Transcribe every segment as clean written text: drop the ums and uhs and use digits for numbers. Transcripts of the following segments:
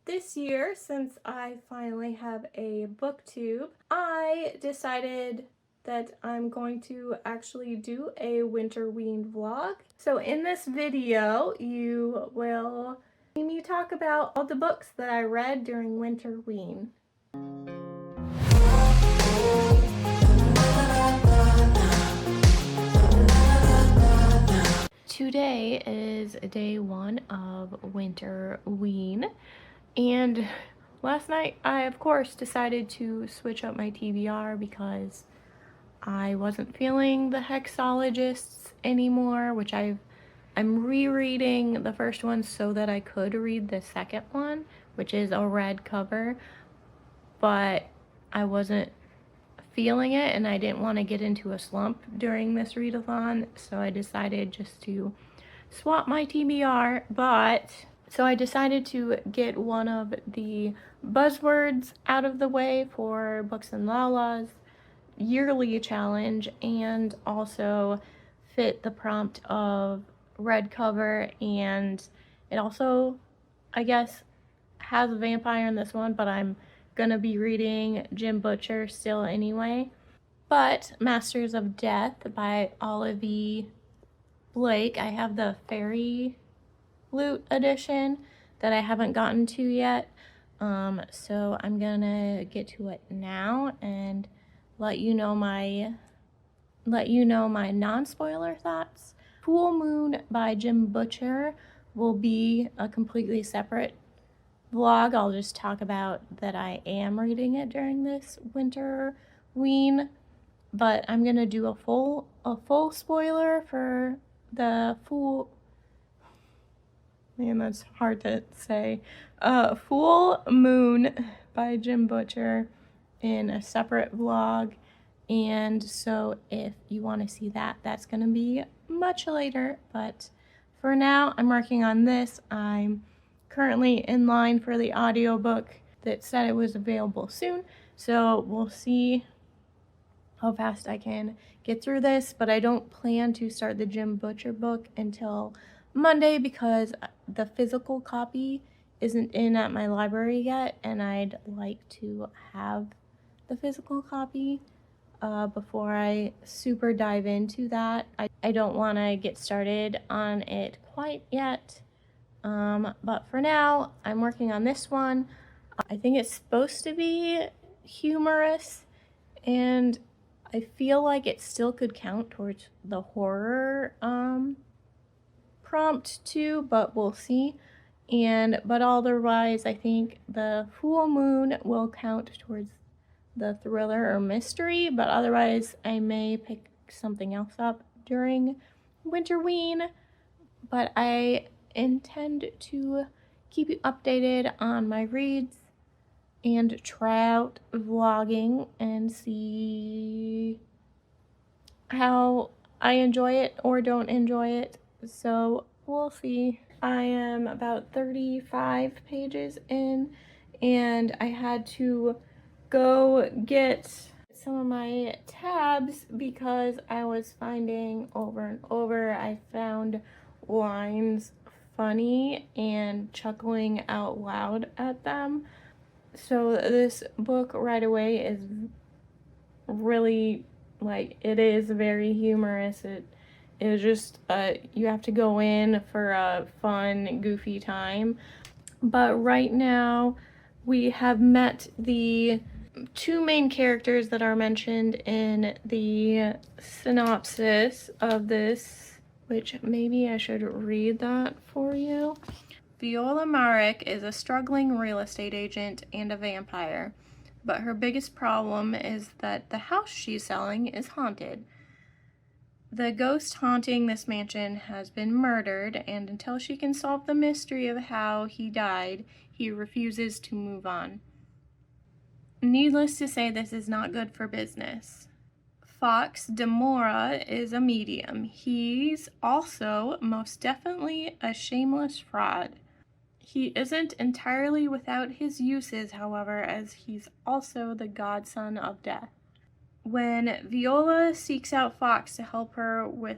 this year, since I finally have a booktube, I decided that I'm going to actually do a Winterween vlog. So in this video, you will see me talk about all the books that I read during Winterween. Today is day one of Winterween, and last night I of course decided to switch up my TBR because I wasn't feeling the Hexologists anymore, which I'm rereading the first one so that I could read the second one, which is a red cover, but I wasn't feeling it and I didn't want to get into a slump during this readathon, so I decided just to swap my TBR. So I decided to get one of the buzzwords out of the way for Books and Lala's yearly challenge and also fit the prompt of red cover, and it also, I guess, has a vampire in this one, but I'm gonna be reading Jim Butcher still anyway. But Masters of Death by Olivia Blake, I have the Fairy Loot edition that I haven't gotten to yet, so I'm gonna get to it now and let you know my non-spoiler thoughts. Full Moon by Jim Butcher will be a completely separate vlog. I'll just talk about that I am reading it during this Winterween, but I'm gonna do a full spoiler for the Full Moon by Jim Butcher in a separate vlog. And so if you want to see that, that's going to be much later. But for now, I'm working on this. I'm currently in line for the audiobook that said it was available soon. So we'll see how fast I can get through this. But I don't plan to start the Jim Butcher book until Monday because the physical copy isn't in at my library yet. And I'd like to have the physical copy before I super dive into that. I don't want to get started on it quite yet, but for now I'm working on this one. I think it's supposed to be humorous, and I feel like it still could count towards the horror prompt too, but we'll see. But otherwise I think the Full Moon will count towards the thriller or mystery, but otherwise I may pick something else up during Winterween. But I intend to keep you updated on my reads and try out vlogging and see how I enjoy it or don't enjoy it. So we'll see. I am about 35 pages in, and I had to go get some of my tabs because I was finding over and over I found lines funny and chuckling out loud at them. So this book right away is really, like, it is very humorous. It is just you have to go in for a fun, goofy time. But right now we have met the two main characters that are mentioned in the synopsis of this, which maybe I should read that for you. Viola Marek is a struggling real estate agent and a vampire, but her biggest problem is that the house she's selling is haunted. The ghost haunting this mansion has been murdered, and until she can solve the mystery of how he died, he refuses to move on. Needless to say, this is not good for business. Fox de Mora is a medium. He's also most definitely a shameless fraud. He isn't entirely without his uses, however, as he's also the godson of death. When Viola seeks out Fox to help her with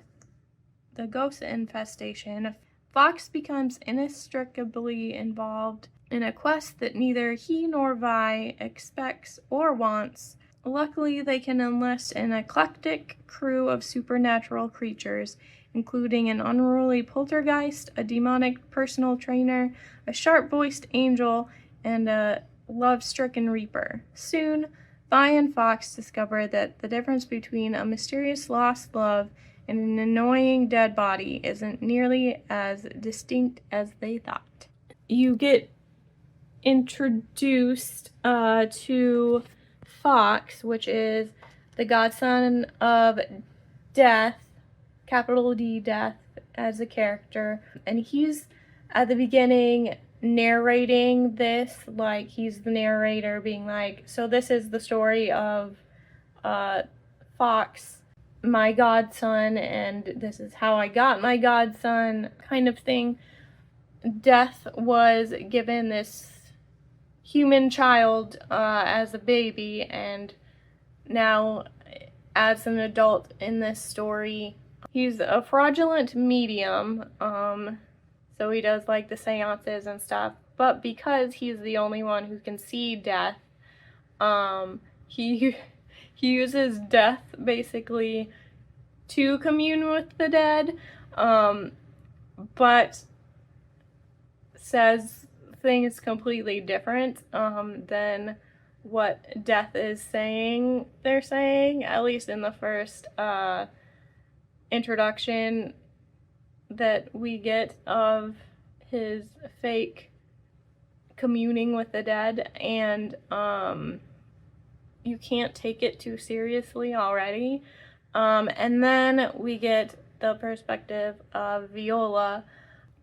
the ghost infestation, Fox becomes inextricably involved in a quest that neither he nor Vi expects or wants. Luckily, they can enlist an eclectic crew of supernatural creatures, including an unruly poltergeist, a demonic personal trainer, a sharp-voiced angel, and a love-stricken reaper. Soon, Vi and Fox discover that the difference between a mysterious lost love and an annoying dead body isn't nearly as distinct as they thought. You get introduced to Fox, which is the godson of Death, capital D, Death, as a character. And he's, at the beginning, narrating this, like, he's the narrator, being like, so this is the story of Fox, my godson, and this is how I got my godson, kind of thing. Death was given this human child as a baby, and now as an adult in this story, he's a fraudulent medium, so he does like the seances and stuff, but because he's the only one who can see death, he uses death basically to commune with the dead, but says things completely different than what Death is saying they're saying, at least in the first introduction that we get of his fake communing with the dead, and you can't take it too seriously already. And then we get the perspective of Viola,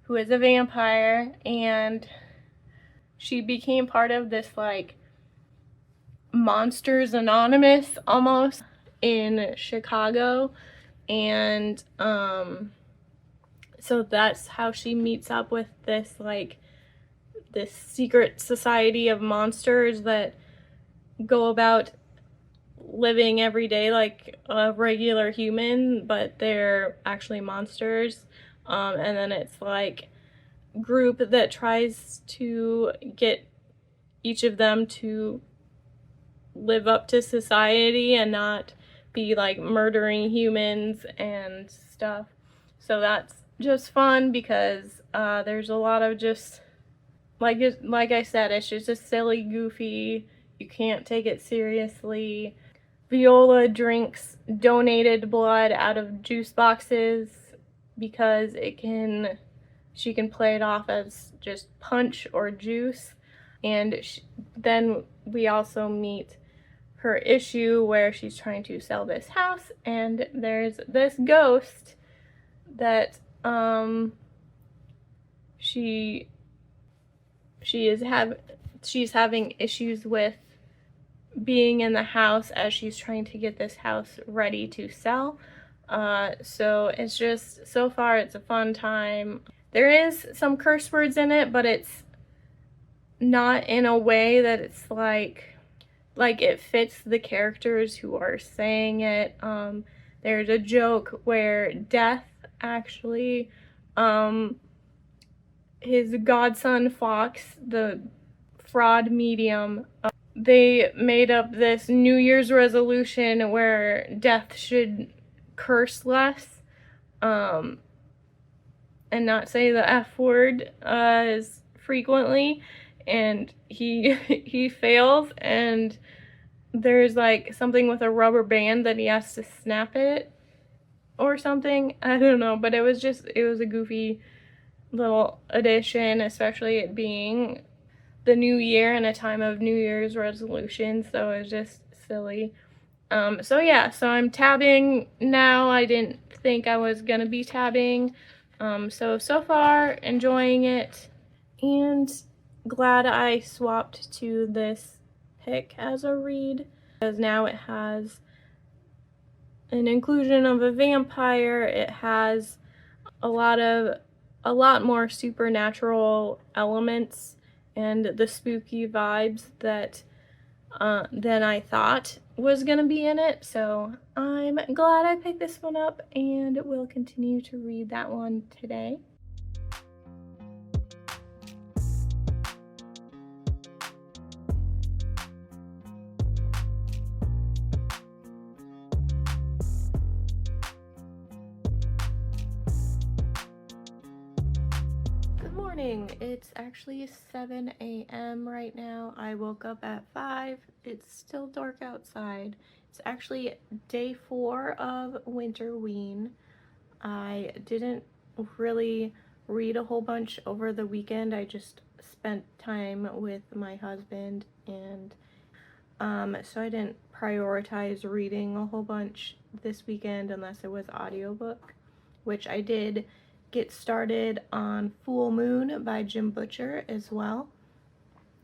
who is a vampire, and she became part of this, like, Monsters Anonymous, almost, in Chicago, and, so that's how she meets up with this, like, this secret society of monsters that go about living every day like a regular human, but they're actually monsters, and then it's, like, group that tries to get each of them to live up to society and not be, like, murdering humans and stuff. So that's just fun because there's a lot of just, like I said, it's just a silly, goofy, you can't take it seriously. Viola drinks donated blood out of juice boxes because she can play it off as just punch or juice. And then we also meet her issue where she's trying to sell this house, and there's this ghost that she's having issues with being in the house as she's trying to get this house ready to sell. So it's just, so far it's a fun time. There is some curse words in it, but it's not in a way that it's like it fits the characters who are saying it. There's a joke where Death actually, his godson Fox, the fraud medium, they made up this New Year's resolution where Death should curse less, and not say the F word as frequently, and he fails, and there's, like, something with a rubber band that he has to snap it or something. I don't know, but it was a goofy little addition, especially it being the new year and a time of New Year's resolutions, so it was just silly. So yeah, so I'm tabbing now. I didn't think I was gonna be tabbing. So far, enjoying it, and glad I swapped to this pick as a read, because now it has an inclusion of a vampire, it has a lot more supernatural elements and the spooky vibes that than I thought was gonna be in it, so I'm glad I picked this one up and will continue to read that one today. morning. It's actually 7 a.m. right now. I woke up at 5. It's still dark outside. It's actually day 4 of Winterween. I didn't really read a whole bunch over the weekend. I just spent time with my husband, and so I didn't prioritize reading a whole bunch this weekend unless it was audiobook, which I did get started on Full Moon by Jim Butcher as well.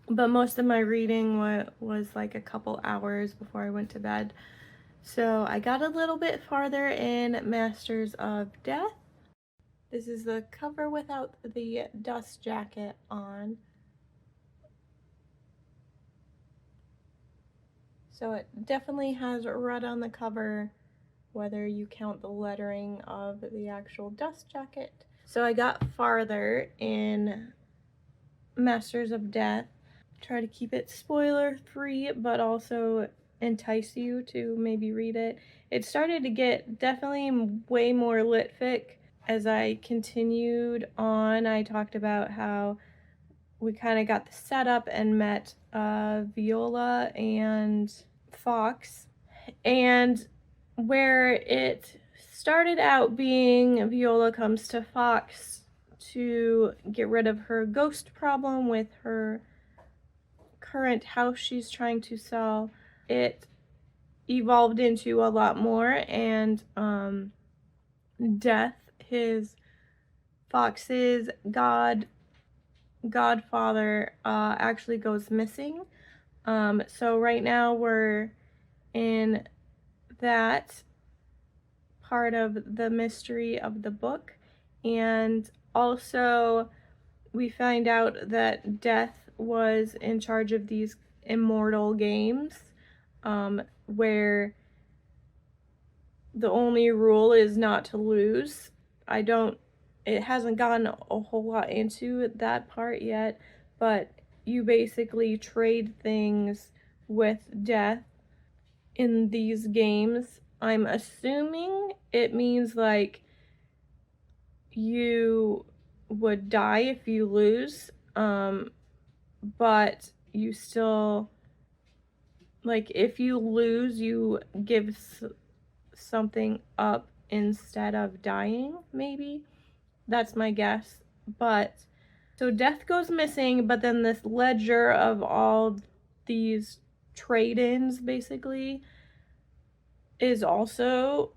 But most of my reading was like a couple hours before I went to bed. So I got a little bit farther in Masters of Death. This is the cover without the dust jacket on. So it definitely has red on the cover, whether you count the lettering of the actual dust jacket. So I got farther in Masters of Death. Try to keep it spoiler free, but also entice you to maybe read it. It started to get definitely way more litfic as I continued on. I talked about how we kind of got the setup and met Viola and Fox, and where it started out being Viola comes to Fox to get rid of her ghost problem with her current house she's trying to sell. It evolved into a lot more, and Death, his Fox's godfather, actually goes missing. So right now we're in that part of the mystery of the book, and also we find out that Death was in charge of these immortal games, where the only rule is not to lose. It hasn't gotten a whole lot into that part yet, but you basically trade things with Death in these games. I'm assuming it means like you would die if you lose, but you still, like, if you lose, you give something up instead of dying, maybe. That's my guess. But so Death goes missing, but then this ledger of all these trade-ins basically is also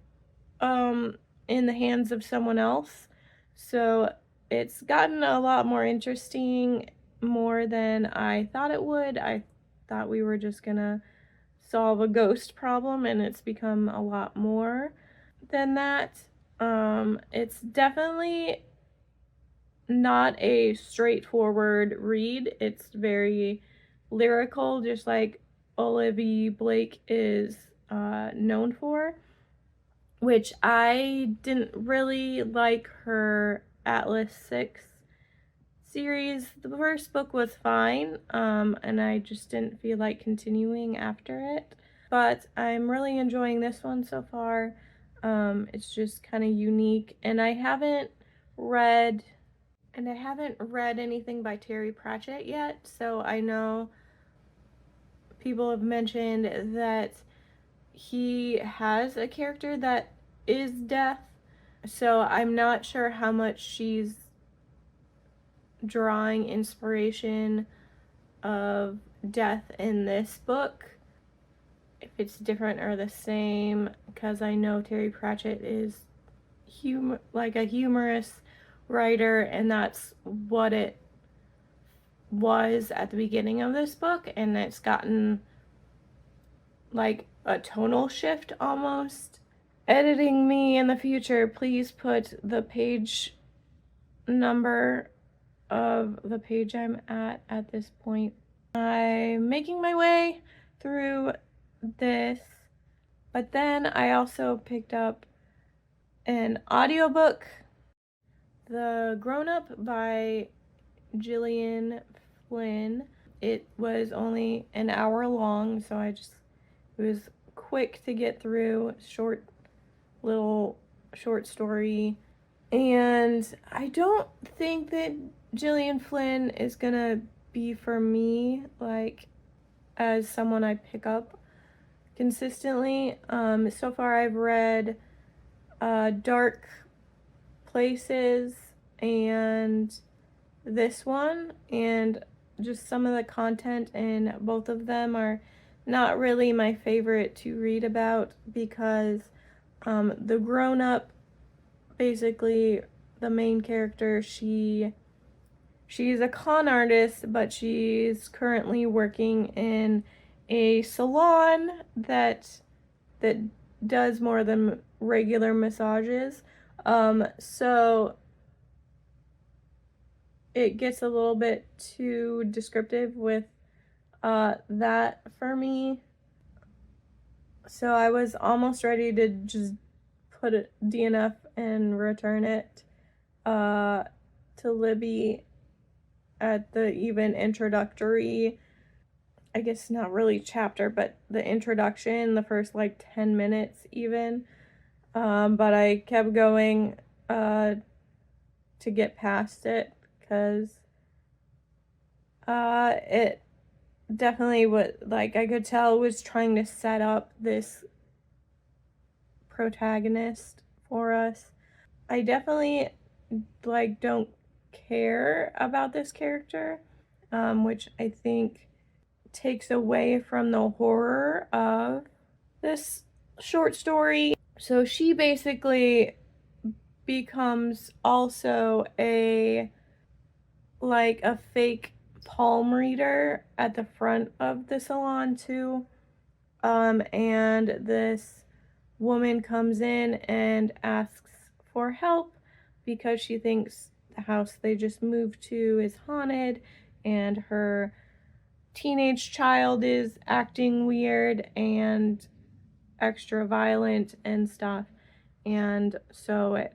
in the hands of someone else. So it's gotten a lot more interesting, more than I thought it would. I thought we were just gonna solve a ghost problem, and it's become a lot more than that. It's definitely not a straightforward read. It's very lyrical, just like Olivia Blake is known for, which I didn't really like her Atlas 6 series. The first book was fine, and I just didn't feel like continuing after it. But I'm really enjoying this one so far. It's just kind of unique, and I haven't read anything by Terry Pratchett yet, so I know people have mentioned that he has a character that is Death, so I'm not sure how much she's drawing inspiration of Death in this book, if it's different or the same, because I know Terry Pratchett is like a humorous writer, and that's what it was at the beginning of this book, and it's gotten like a tonal shift almost. Editing me in the future, please put the page number of the page I'm at this point. I'm making my way through this, but then I also picked up an audiobook, The Grown Up by Gillian Flynn. It was only an hour long, so it was quick to get through, little short story. And I don't think that Gillian Flynn is gonna be for me, like, as someone I pick up consistently. So far I've read Dark Places and this one, and just some of the content in both of them are not really my favorite to read about, because the grown up, basically the main character, she's a con artist, but she's currently working in a salon that does more than regular massages. So it gets a little bit too descriptive with that for me. So I was almost ready to just put a DNF and return it to Libby at the even introductory, I guess not really chapter, but the introduction, the first like 10 minutes even. But I kept going to get past it, because it definitely was, like, I could tell it was trying to set up this protagonist for us. I definitely, like, don't care about this character, which I think takes away from the horror of this short story. So she basically becomes also a fake palm reader at the front of the salon too. And this woman comes in and asks for help because she thinks the house they just moved to is haunted, and her teenage child is acting weird and extra violent and stuff. And so it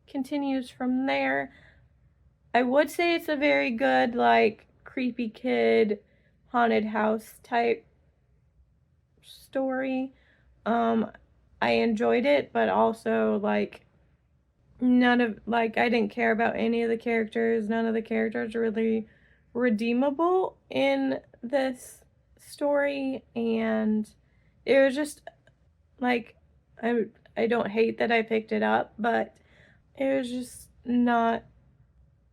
continues from there. I would say it's a very good, like, creepy kid, haunted house type story. I enjoyed it, but also, like, I didn't care about any of the characters. None of the characters are really redeemable in this story, and it was just, like, I don't hate that I picked it up, but it was just not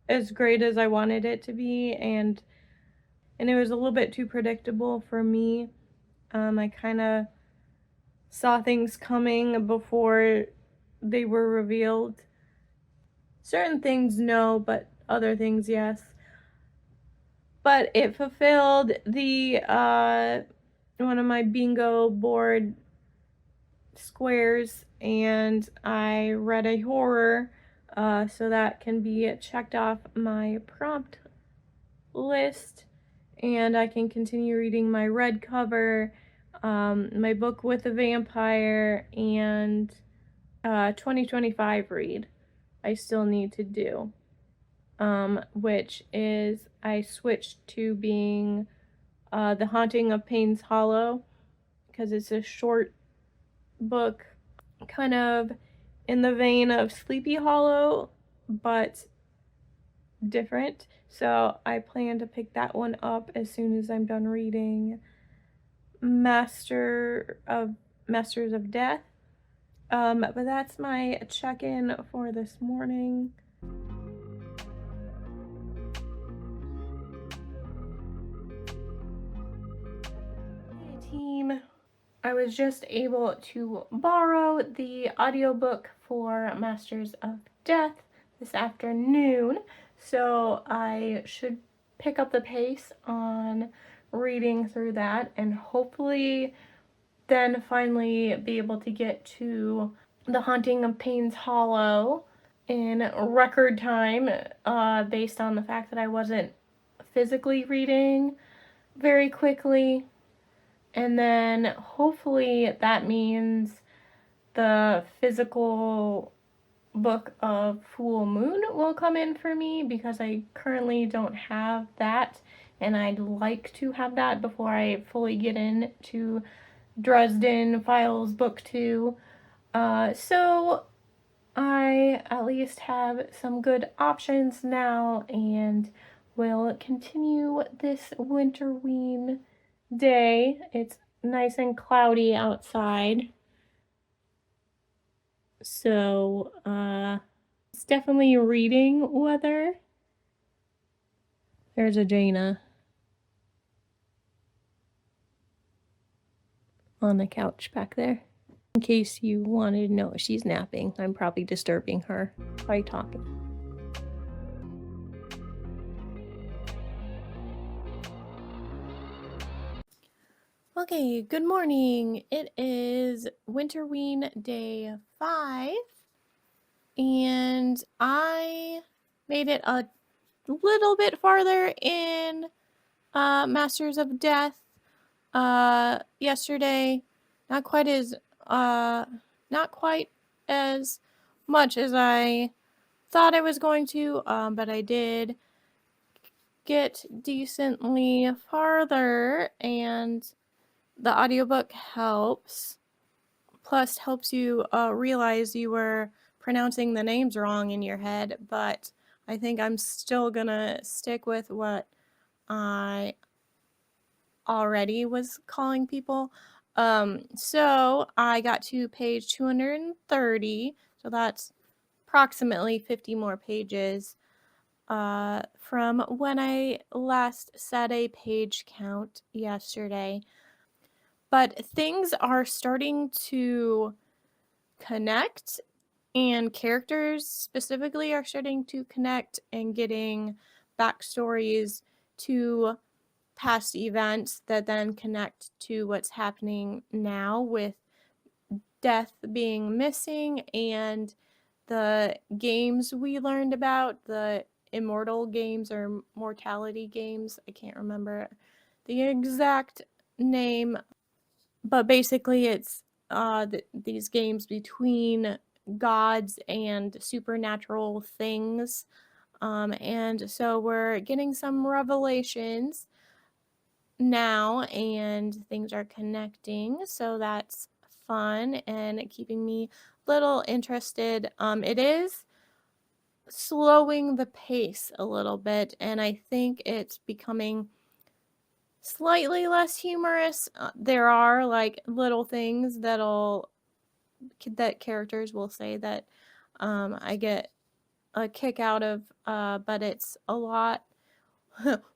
as great as I wanted it to be, and it was a little bit too predictable for me. I kind of saw things coming before they were revealed. Certain things, no, but other things, yes. But it fulfilled the one of my bingo board squares, and I read a horror, so that can be checked off my prompt list, and I can continue reading my red cover, my book with a vampire, and 2025 read I still need to do, which is I switched to being The Haunting of Payne's Hollow, because it's a short book, kind of in the vein of Sleepy Hollow, but different. So I plan to pick that one up as soon as I'm done reading Masters of Death. But that's my check-in for this morning. Hey team, I was just able to borrow the audiobook for Masters of Death this afternoon, so I should pick up the pace on reading through that, and hopefully then finally be able to get to The Haunting of Payne's Hollow in record time, based on the fact that I wasn't physically reading very quickly. And then hopefully that means the physical book of Full Moon will come in for me, because I currently don't have that, and I'd like to have that before I fully get into Dresden Files Book 2. So I at least have some good options now and will continue this Winterween day. It's nice and cloudy outside. So, it's definitely reading weather. There's a Jaina on the couch back there. In case you wanted to know, she's napping. I'm probably disturbing her by talking. Okay, good morning. It is Winterween day 5, and I made it a little bit farther in Masters of Death yesterday. Not quite as much as I thought I was going to, but I did get decently farther, and the audiobook helps. Plus, helps you realize you were pronouncing the names wrong in your head, but I think I'm still gonna stick with what I already was calling people. So I got to page 230, so that's approximately 50 more pages from when I last set a page count yesterday. But things are starting to connect, and characters specifically are starting to connect and getting backstories to past events that then connect to what's happening now, with Death being missing and the games we learned about, the immortal games or mortality games. I can't remember the exact name, but basically it's these games between gods and supernatural things. And so we're getting some revelations now, and things are connecting, so that's fun and keeping me a little interested. It is slowing the pace a little bit, and I think it's becoming slightly less humorous. There are like little things that characters will say that I get a kick out of, but it's a lot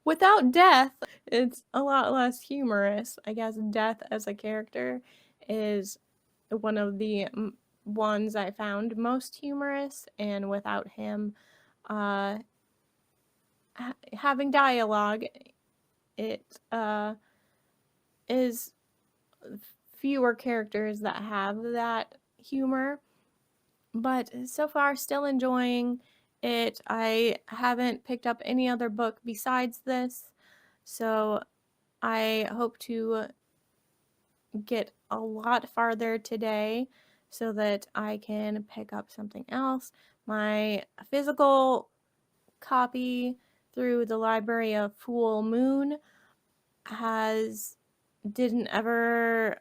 without Death, it's a lot less humorous. I guess Death as a character is one of the ones I found most humorous, and without him having dialogue, it is fewer characters that have that humor. But so far, still enjoying it. I haven't picked up any other book besides this, so I hope to get a lot farther today so that I can pick up something else. My physical copy through the library of Full Moon didn't ever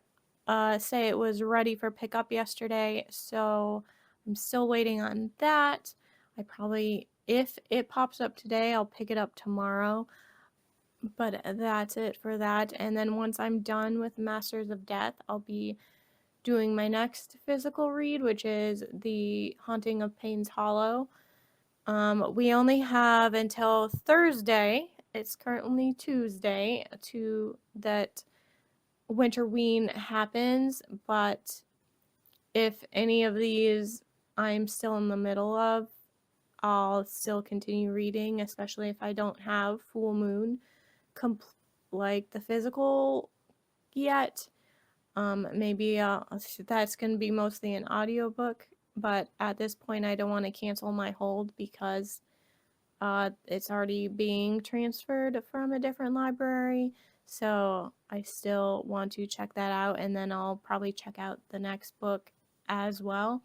say it was ready for pickup yesterday, so I'm still waiting on that. I probably, if it pops up today, I'll pick it up tomorrow. But that's it for that. And then once I'm done with Masters of Death, I'll be doing my next physical read, which is The Haunting of Payne's Hollow. We only have until Thursday. It's currently Tuesday that Winterween happens, but if any of these I'm still in the middle of, I'll still continue reading, especially if I don't have Full Moon like the physical yet. Maybe that's going to be mostly an audiobook, but at this point I don't want to cancel my hold because it's already being transferred from a different library, so I still want to check that out, and then I'll probably check out the next book as well.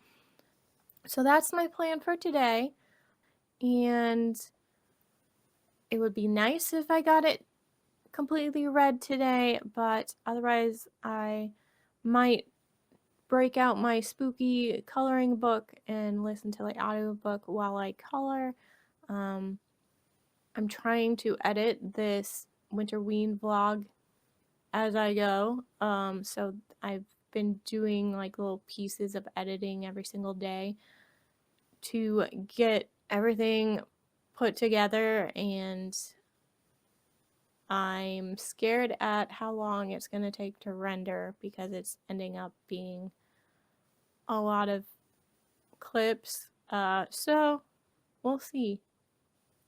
So that's my plan for today, and it would be nice if I got it completely read today, but otherwise I might break out my spooky coloring book and listen to like audiobook while I color. I'm trying to edit this WINTERWEEN vlog as I go. So I've been doing like little pieces of editing every single day to get everything put together, and I'm scared at how long it's going to take to render because it's ending up being a lot of clips. So we'll see.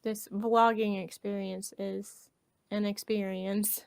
This vlogging experience is an experience.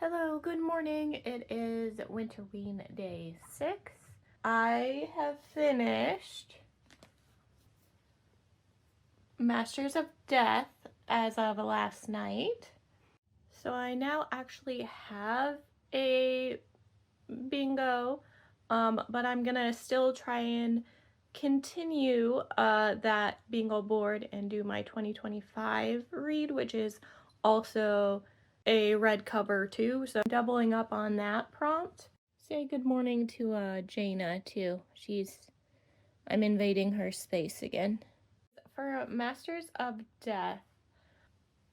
Hello, good morning. It is WINTERWEEN day 6. I have finished Masters of Death as of last night. So I now actually have a bingo, but I'm gonna still try and continue that bingo board and do my 2025 read, which is also a red cover too, so I'm doubling up on that prompt. Say good morning to Jaina too. I'm invading her space again. For Masters of Death,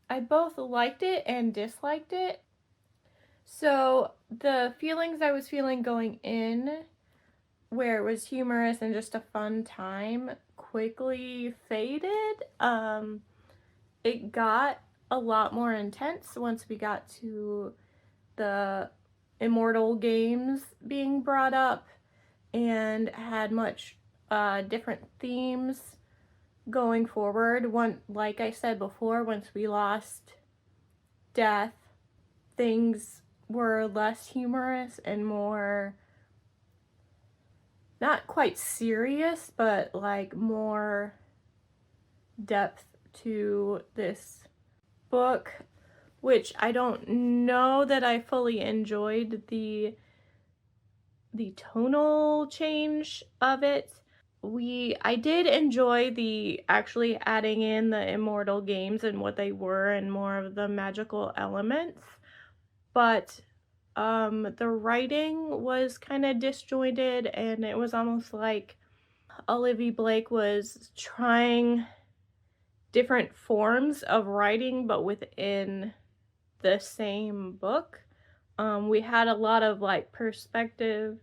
I both liked it and disliked it. So the feelings I was feeling going in, where it was humorous and just a fun time, quickly faded. It got a lot more intense once we got to the immortal games being brought up and had much different themes going forward. Like I said before, once we lost Death, things were less humorous and more, not quite serious, but like more depth to this book, which I don't know that I fully enjoyed the tonal change of it. I did enjoy the actually adding in the immortal games and what they were and more of the magical elements, but the writing was kind of disjointed, and it was almost like Olivia Blake was trying different forms of writing but within the same book. We had a lot of like perspective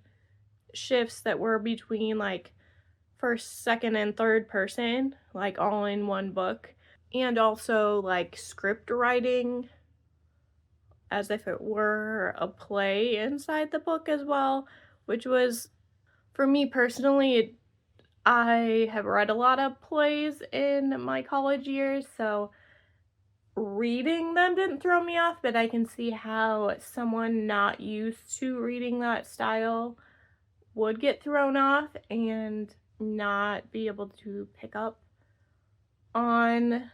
shifts that were between like first, second, and third person, like all in one book, and also like script writing as if it were a play inside the book as well, which was, for me personally, I have read a lot of plays in my college years, so reading them didn't throw me off, but I can see how someone not used to reading that style would get thrown off and not be able to pick up on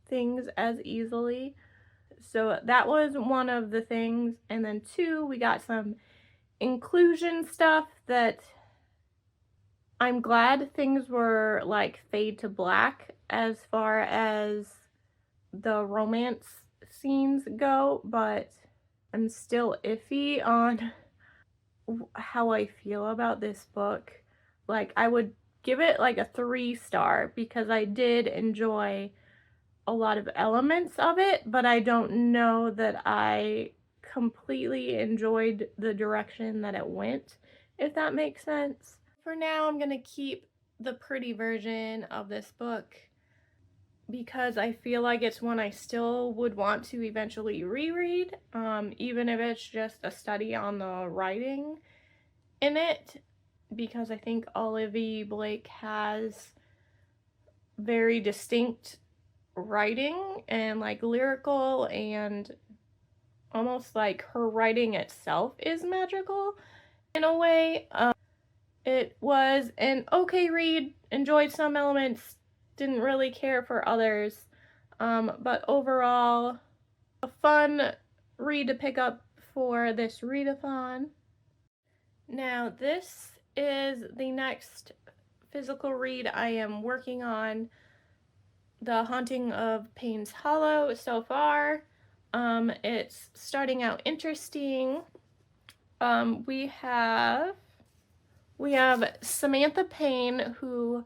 things as easily. So that was one of the things. And then 2, we got some inclusion stuff that I'm glad things were like fade to black as far as the romance scenes go, but I'm still iffy on how I feel about this book. Like, I would give it like a 3-star because I did enjoy a lot of elements of it, but I don't know that I completely enjoyed the direction that it went, if that makes sense. For now, I'm gonna keep the pretty version of this book because I feel like it's one I still would want to eventually reread, even if it's just a study on the writing in it, because I think Olivia Blake has very distinct writing and like lyrical, and almost like her writing itself is magical in a way. It was an okay read, enjoyed some elements, didn't really care for others, but overall a fun read to pick up for this readathon. Now this is the next physical read I am working on, The Haunting of Payne's Hollow. So far it's starting out interesting. We have Samantha Payne, who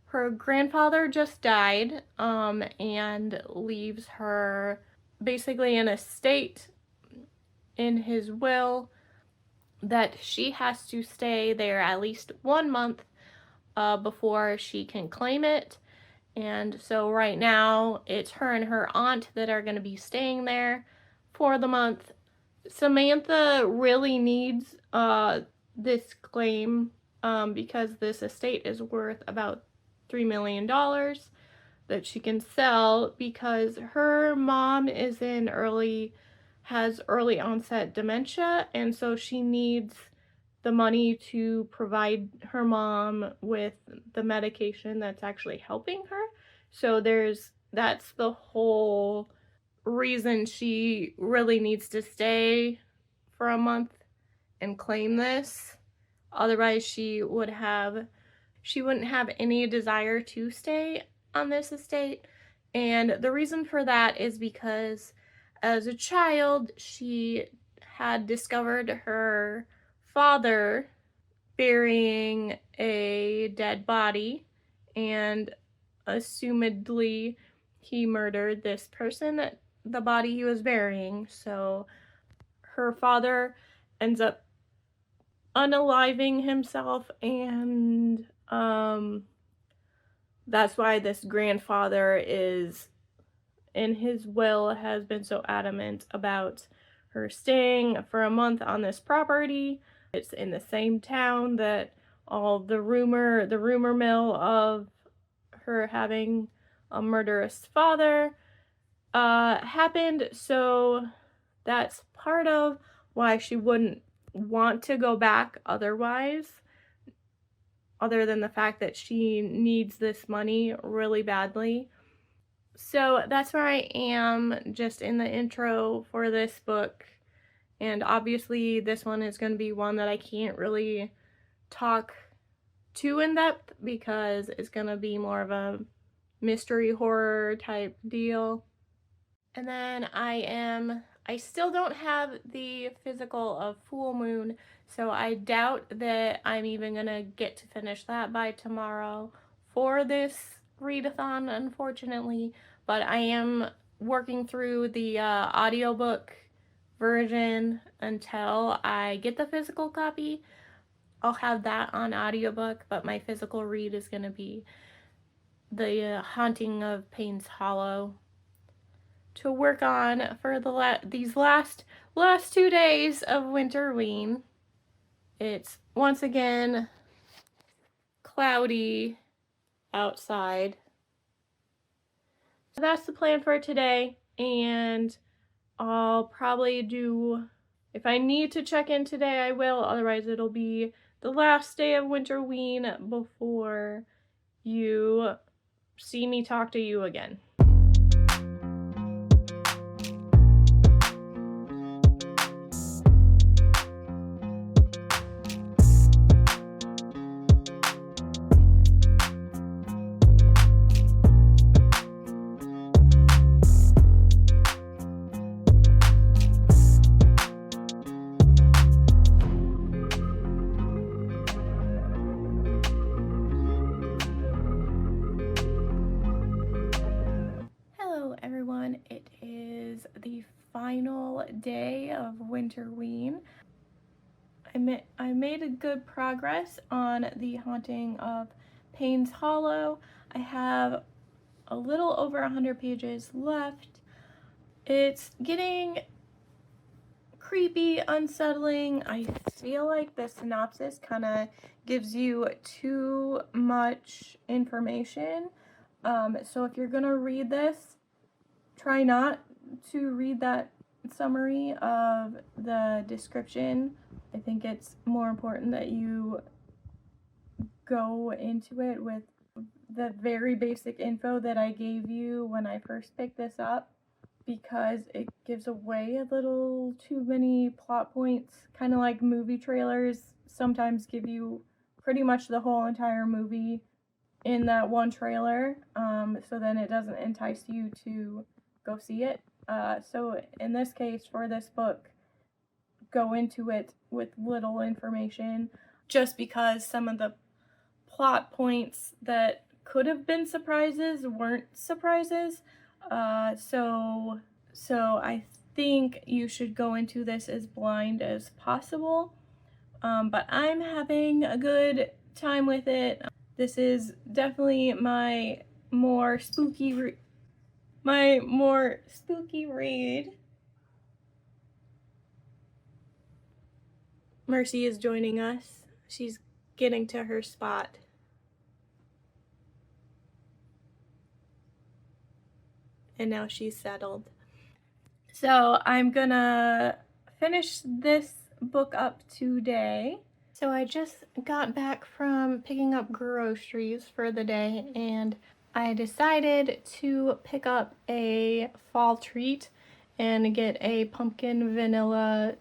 her grandfather just died, and leaves her basically an estate in his will that she has to stay there at least 1 month before she can claim it. And so right now it's her and her aunt that are going to be staying there for the month. Samantha really needs this claim because this estate is worth about $3 million that she can sell, because her mom has early onset dementia, and so she needs the money to provide her mom with the medication that's actually helping her. So that's the whole reason she really needs to stay for a month and claim this. Otherwise she wouldn't have any desire to stay on this estate. And the reason for that is because as a child she had discovered her father burying a dead body, and assumedly he murdered this person, the body he was burying. So her father ends up unaliving himself, and that's why this grandfather is in his will has been so adamant about her staying for a month on this property. It's in the same town that all the rumor mill of her having a murderous father happened. So that's part of why she wouldn't want to go back otherwise, other than the fact that she needs this money really badly. So that's where I am just in the intro for this book. And obviously this one is going to be one that I can't really talk too in depth because it's going to be more of a mystery horror type deal. And then I still don't have the physical of Full Moon, so I doubt that I'm even going to get to finish that by tomorrow for this readathon, unfortunately. But I am working through the audiobook version until I get the physical copy. I'll have that on audiobook, but my physical read is going to be The Haunting of Payne's Hollow to work on for these last 2 days of Winterween. It's once again cloudy outside. So that's the plan for today, and I'll probably do, if I need to check in today, I will. Otherwise, it'll be the last day of Winterween before you see me talk to you again. final day of Winterween. I made a good progress on The Haunting of Payne's Hollow. I have a little over 100 pages left. It's getting creepy, unsettling. I feel like the synopsis kind of gives you too much information. So if you're gonna read this, try not to read that summary of the description. I think it's more important that you go into it with the very basic info that I gave you when I first picked this up, because it gives away a little too many plot points, kind of like movie trailers sometimes give you pretty much the whole entire movie in that one trailer, so then it doesn't entice you to go see it. So in this case, for this book, go into it with little information, just because some of the plot points that could have been surprises weren't surprises. So I think you should go into this as blind as possible. But I'm having a good time with it. This is definitely my more spooky read. Mercy is joining us. She's getting to her spot. And now she's settled. So I'm gonna finish this book up today. So I just got back from picking up groceries for the day, and I decided to pick up a fall treat and get a pumpkin vanilla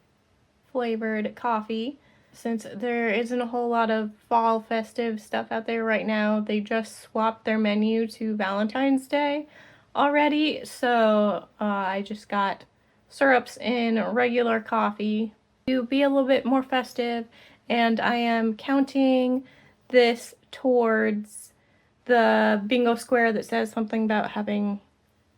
flavored coffee. Since there isn't a whole lot of fall festive stuff out there right now, they just swapped their menu to Valentine's Day already, so I just got syrups in regular coffee to be a little bit more festive, and I am counting this towards the bingo square that says something about having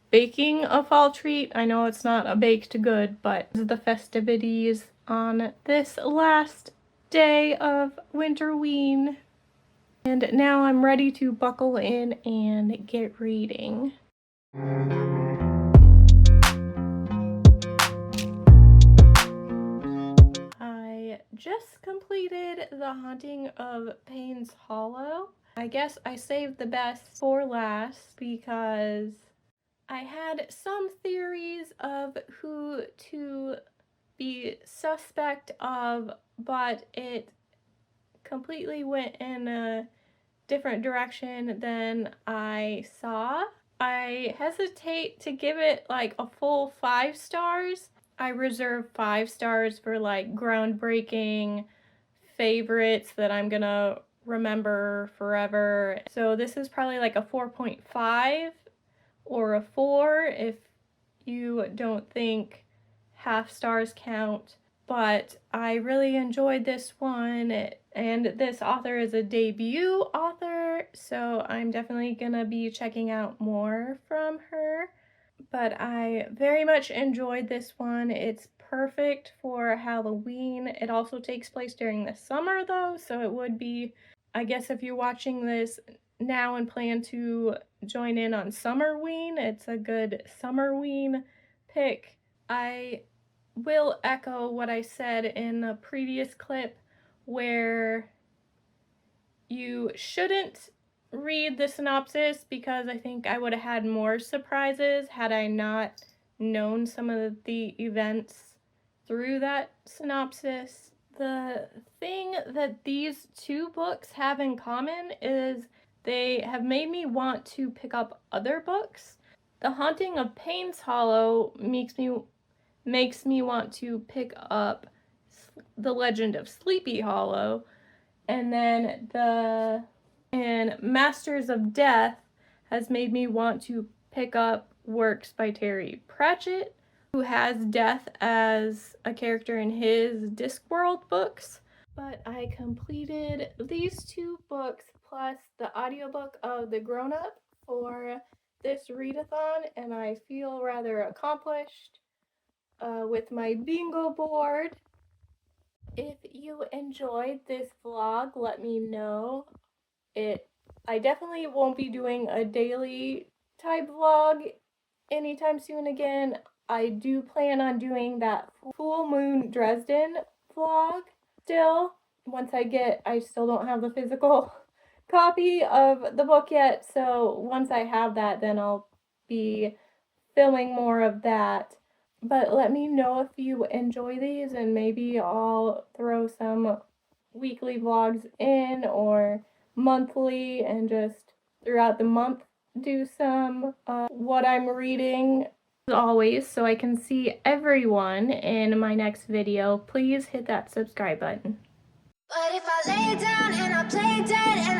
baking a fall treat. I know it's not a baked good, but the festivities on this last day of Winterween. And now I'm ready to buckle in and get reading. I just completed The Haunting of Payne's Hollow. I guess I saved the best for last because I had some theories of who to be suspect of, but it completely went in a different direction than I saw. I hesitate to give it like a full 5 stars. I reserve 5 stars for like groundbreaking favorites that I'm gonna remember forever. So this is probably like a 4.5 or a 4 if you don't think half stars count. But I really enjoyed this one, and this author is a debut author, so I'm definitely gonna be checking out more from her. But I very much enjoyed this one. It's perfect for Halloween. It also takes place during the summer though, so it would be, I guess if you're watching this now and plan to join in on Summerween, it's a good Summerween pick. I will echo what I said in a previous clip where you shouldn't read the synopsis, because I think I would have had more surprises had I not known some of the events through that synopsis. The thing that these two books have in common is they have made me want to pick up other books. The Haunting of Payne's Hollow makes me want to pick up The Legend of Sleepy Hollow, and then Masters of Death has made me want to pick up works by Terry Pratchett, who has death as a character in his Discworld books. But I completed these two books plus the audiobook of The Grown Up for this readathon, and I feel rather accomplished. with my bingo board. If you enjoyed this vlog, let me know. I definitely won't be doing a daily type vlog anytime soon again. I do plan on doing that full moon Dresden vlog still. I still don't have the physical copy of the book yet, so once I have that, then I'll be filming more of that. But let me know if you enjoy these, and maybe I'll throw some weekly vlogs in or monthly, and just throughout the month do some what I'm reading. As always, so I can see everyone in my next video, please hit that subscribe button. But if I lay down and I play dead and